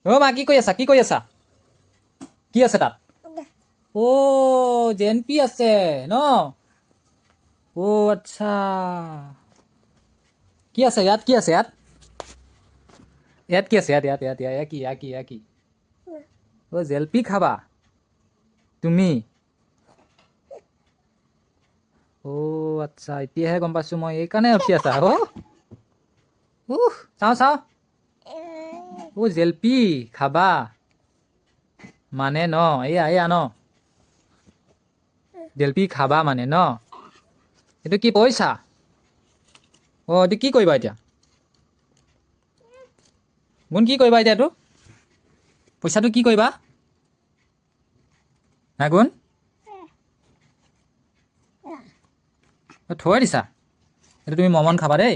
অ' মা কি কৰি আছা কি আছে তাত অ' জেনপি আছে ন অ' আচ্ছা কি আছে ইয়াত কি আছে ইয়াত কি আছে ইয়াত কি অ' জেলপি খাবা তুমি অ' আচ্ছা এতিয়াহে গম পাইছোঁ মই এইকাৰণে ৰখি আছা চাওঁ অ' জেলপি খাবা মানে ন এয়া ন জেলপি খাবা মানে ন এইটো কি পইচা অ' এইটো কি কৰিবা এতিয়া গুণ কি কৰিবা এতিয়া এইটো পইচাটো কি কৰিবা হা গুণ থৈ দিছা এইটো তুমি মমন খাবা দেই